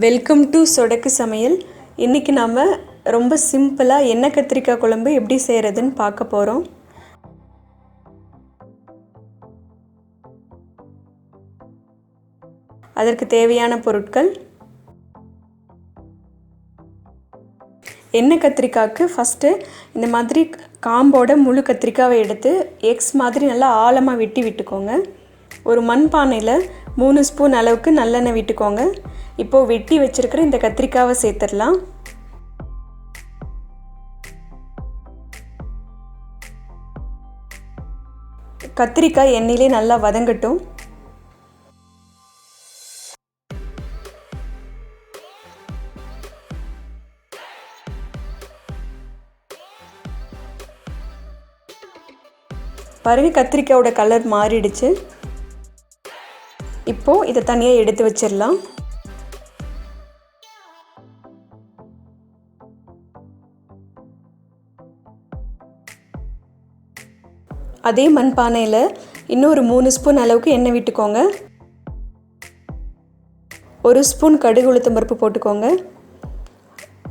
Welcome to சொடக்கு சமையல். இன்றைக்கி நாம் ரொம்ப சிம்பிளாக எண்ணெய் கத்திரிக்காய் குழம்பு எப்படி செய்கிறதுன்னு பார்க்க போகிறோம். அதற்கு தேவையான பொருட்கள்: எண்ணெய் கத்திரிக்காய்க்கு ஃபஸ்ட்டு இந்த மாதிரி காம்போட முழு கத்திரிக்காவை எடுத்து எக்ஸ் மாதிரி நல்லா ஆழமாக வெட்டி விட்டுக்கோங்க. ஒரு மண்பானையில் 3 ஸ்பூன் அளவுக்கு நல்லெண்ணெய் விட்டுக்கோங்க. இப்போது வெட்டி வச்சுருக்கிற இந்த கத்திரிக்காவை சேர்த்துடலாம். கத்திரிக்காய் எண்ணெயிலே நல்லா வதங்கட்டும். பாருங்க, கத்திரிக்காயோட கலர் மாறிடுச்சு. இப்போது இதை தனியாக எடுத்து வச்சிடலாம். அதே மண்பானையில் இன்னொரு 3 ஸ்பூன் அளவுக்கு எண்ணெய் விட்டுக்கோங்க. 1 ஸ்பூன் கடுகு உளுத்தம் பருப்பு போட்டுக்கோங்க.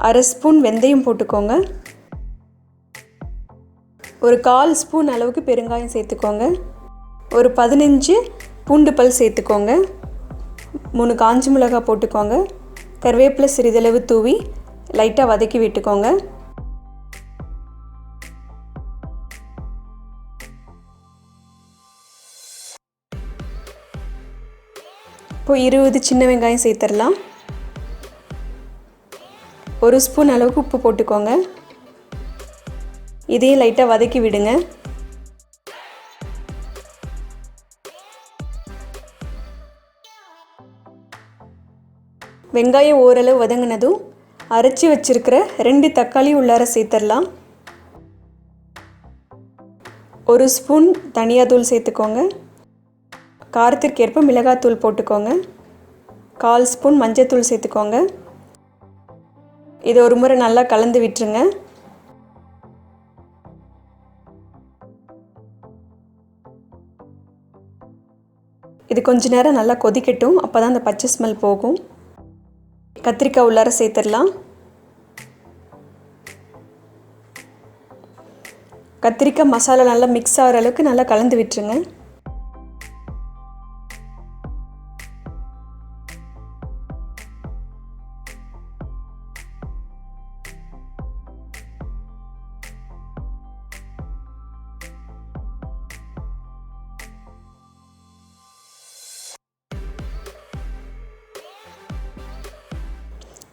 1/2 ஸ்பூன் வெந்தயம் போட்டுக்கோங்க. ஒரு 1/4 ஸ்பூன் அளவுக்கு பெருங்காயம் சேர்த்துக்கோங்க. ஒரு 15 பூண்டு பல் சேர்த்துக்கோங்க. 3 காஞ்ச மிளகாய் போட்டுக்கோங்க. கருவேப்பிலை சிறிதளவு தூவி லைட்டாக வதக்கி விட்டுக்கோங்க. இப்போ 20 சின்ன வெங்காயம் சேர்த்துடலாம். 1 ஸ்பூன் அளவுக்கு உப்பு போட்டுக்கோங்க. இதையும் லைட்டாக வதக்கி விடுங்க. வெங்காயம் ஓரளவு வதங்கினதும் அரைச்சி வச்சிருக்கிற 2 தக்காளி உள்ளார சேர்த்துடலாம். 1 ஸ்பூன் தனியாத்தூள் சேர்த்துக்கோங்க. காரத்திற்கேற்ப மிளகாத்தூள் போட்டுக்கோங்க. 1/4 ஸ்பூன் மஞ்சத்தூள் சேர்த்துக்கோங்க. இதை ஒரு முறை நல்லா கலந்து விட்டுருங்க. இது கொஞ்ச நேரம் நல்லா கொதிக்கட்டும். அப்போ தான் அந்த பச்சை ஸ்மெல் போகும். கத்திரிக்காய் உள்ளார சேர்த்துடலாம். கத்திரிக்காய் மசாலா நல்லா மிக்ஸ் ஆகிற அளவுக்கு நல்லா கலந்து விட்டுருங்க.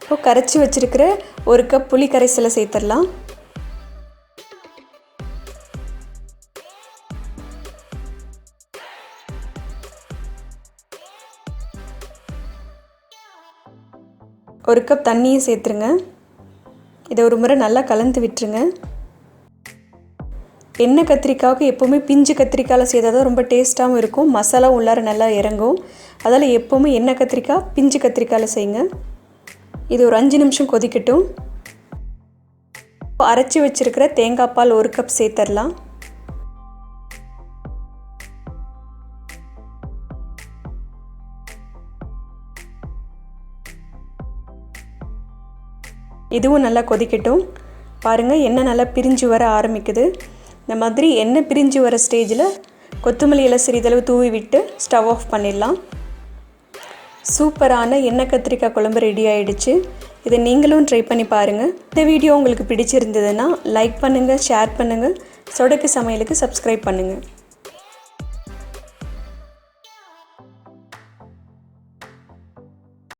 இப்போ கரைச்சி வச்சிருக்கிற 1 கப் புளி கரைசலை சேர்த்துடலாம். ஒரு கப் தண்ணியை சேர்த்துருங்க. இதை ஒரு முறை நல்லா கலந்து விட்டுருங்க. எண்ணெய் கத்திரிக்காய்க்கு எப்போவுமே பிஞ்சு கத்திரிக்காயில் செய்தால் தான் ரொம்ப டேஸ்ட்டாகவும் இருக்கும். மசாலா உள்ளார நல்லா இறங்கும். அதில் எப்போவுமே எண்ணெய் கத்திரிக்காய் பிஞ்சு கத்திரிக்காயில் செய்யுங்க. இது ஒரு 5 நிமிஷம் கொதிக்கட்டும். அரைச்சி வச்சிருக்கிற தேங்காய் பால் 1 கப் சேர்த்துடலாம். இதுவும் நல்லா கொதிக்கட்டும். பாருங்கள், எண்ணெய் நல்லா பிரிஞ்சு வர ஆரம்பிக்குது. இந்த மாதிரி எண்ணெய் பிரிஞ்சு வர ஸ்டேஜில் கொத்தமல்லி இலை சிறிதளவு தூவி விட்டு ஸ்டவ் ஆஃப் பண்ணிடலாம். சூப்பரான எண்ணெய் கத்திரிக்காய் குழம்பு ரெடி ஆகிடுச்சு. இதை நீங்களும் ட்ரை பண்ணி பாருங்கள். இந்த வீடியோ உங்களுக்கு பிடிச்சிருந்ததுன்னா லைக் பண்ணுங்கள், ஷேர் பண்ணுங்கள். சொடக்கு சமையலுக்கு சப்ஸ்கிரைப் பண்ணுங்கள்.